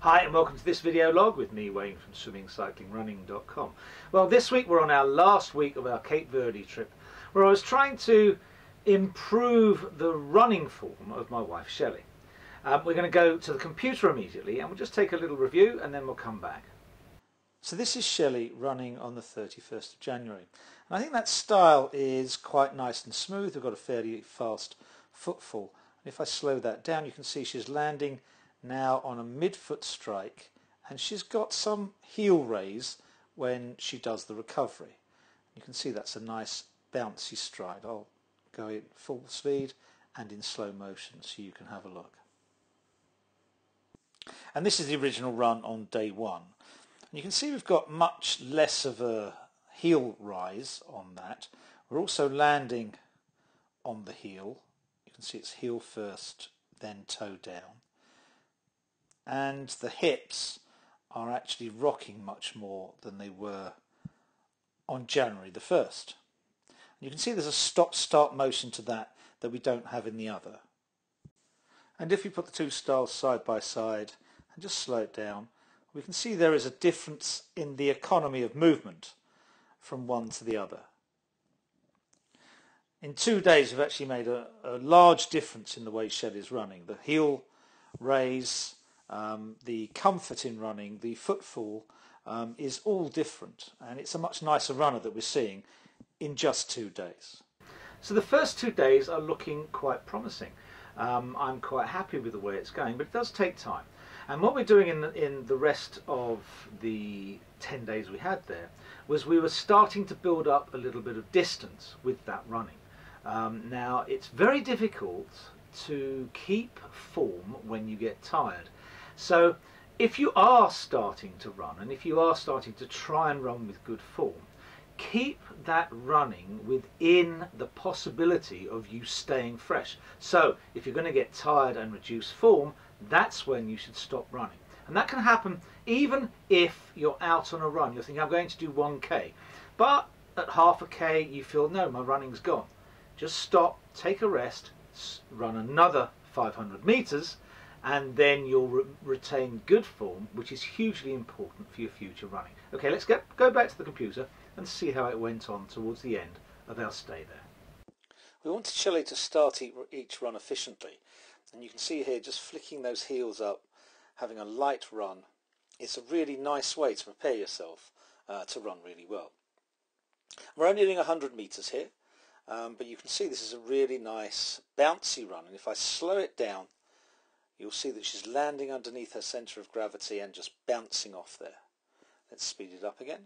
Hi and welcome to this video log with me, Wayne from swimmingcyclingrunning.com. Well, this week we're on our last week of our Cape Verde trip, where I was trying to improve the running form of my wife Shelley. We're going to go to the computer immediately and we'll just take a little review and then we'll come back. So this is Shelley running on the 31st of January. And I think that style is quite nice and smooth. We've got a fairly fast footfall. And if I slow that down, you can see she's landing now on a mid-foot strike, and she's got some heel raise when she does the recovery. You can see that's a nice bouncy stride. I'll go in full speed and in slow motion so you can have a look. And this is the original run on day one. And you can see we've got much less of a heel rise on that. We're also landing on the heel. You can see it's heel first, then toe down. And the hips are actually rocking much more than they were on January the 1st. And you can see there's a stop-start motion to that we don't have in the other. And if we put the two styles side by side and just slow it down, we can see there is a difference in the economy of movement from one to the other. In 2 days we've actually made a large difference in the way Shelley's running. The heel raise, the comfort in running, the footfall is all different, and it's a much nicer runner that we're seeing in just 2 days. So the first 2 days are looking quite promising. I'm quite happy with the way it's going, but it does take time. And what we're doing in the rest of the 10 days we had there was we were starting to build up a little bit of distance with that running. Now it's very difficult to keep form when you get tired. So if you are starting to run, and if you are starting to try and run with good form, keep that running within the possibility of you staying fresh. So if you're going to get tired and reduce form, that's when you should stop running. And that can happen even if you're out on a run. You're thinking, I'm going to do 1k, but at half a k you feel, no, my running's gone. Just stop, take a rest, run another 500 meters, and then you'll retain good form, which is hugely important for your future running. Okay, let's go back to the computer and see how it went on towards the end of our stay there. We wanted Shelley to start each run efficiently, and you can see here just flicking those heels up, having a light run. It's a really nice way to prepare yourself to run really well. We're only doing 100 meters here, but you can see this is a really nice bouncy run, and if I slow it down, you'll see that she's landing underneath her centre of gravity and just bouncing off there. Let's speed it up again.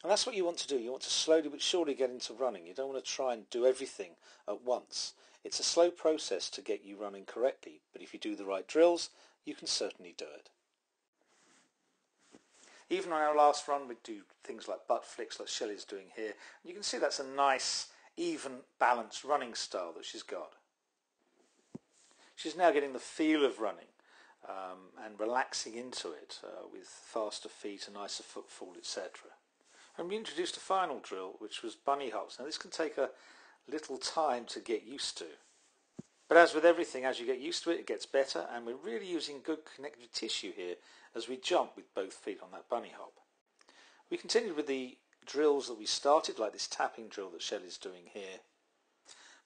And that's what you want to do. You want to slowly but surely get into running. You don't want to try and do everything at once. It's a slow process to get you running correctly, but if you do the right drills, you can certainly do it. Even on our last run, we do things like butt flicks like Shelley's doing here. You can see that's a nice, even, balanced running style that she's got. She's now getting the feel of running and relaxing into it with faster feet, a nicer footfall, etc. And we introduced a final drill, which was bunny hops. Now this can take a little time to get used to. But as with everything, as you get used to it, it gets better, and we're really using good connective tissue here as we jump with both feet on that bunny hop. We continued with the drills that we started, like this tapping drill that Shelley's doing here,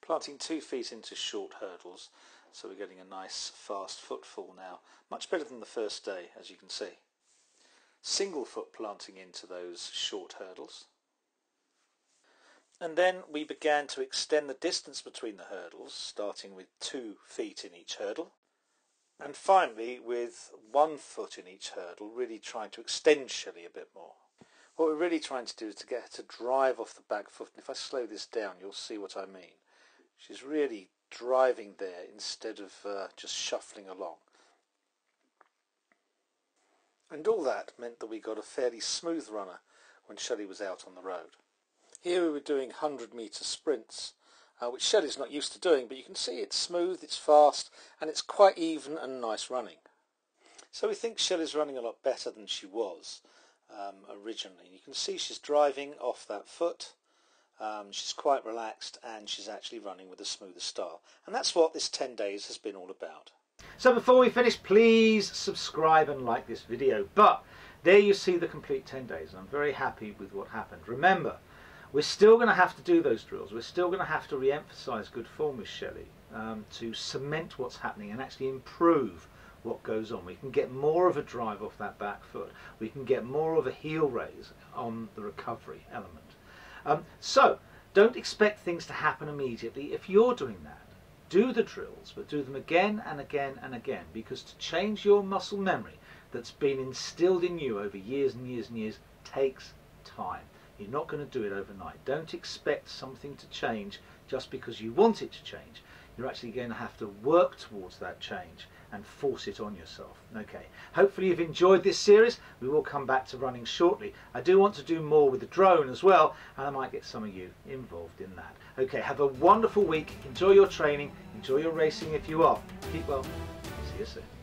planting 2 feet into short hurdles. So we're getting a nice fast footfall now, much better than the first day, as you can see. Single foot planting into those short hurdles. And then we began to extend the distance between the hurdles, starting with 2 feet in each hurdle. And finally with 1 foot in each hurdle, really trying to extend Shelley a bit more. What we're really trying to do is to get her to drive off the back foot. And if I slow this down, you'll see what I mean. She's really driving there instead of just shuffling along. And all that meant that we got a fairly smooth runner when Shelley was out on the road. Here we were doing 100-metre sprints, which Shelley's not used to doing, but you can see it's smooth, it's fast, and it's quite even and nice running. So we think Shelley's running a lot better than she was originally. You can see she's driving off that foot. She's quite relaxed, and she's actually running with a smoother style. And that's what this 10 days has been all about. So before we finish, please subscribe and like this video. But there you see the complete 10 days, and I'm very happy with what happened. Remember, we're still going to have to do those drills. We're still going to have to re-emphasise good form with Shelley to cement what's happening and actually improve what goes on. We can get more of a drive off that back foot. We can get more of a heel raise on the recovery element. So don't expect things to happen immediately. If you're doing that, do the drills, but do them again and again and again, because to change your muscle memory that's been instilled in you over years and years and years takes time. You're not going to do it overnight. Don't expect something to change just because you want it to change. You're actually going to have to work towards that change and force it on yourself. Okay, hopefully you've enjoyed this series. We will come back to running shortly. I do want to do more with the drone as well, and I might get some of you involved in that. Okay, have a wonderful week. Enjoy your training. Enjoy your racing if you are. Keep well. See you soon.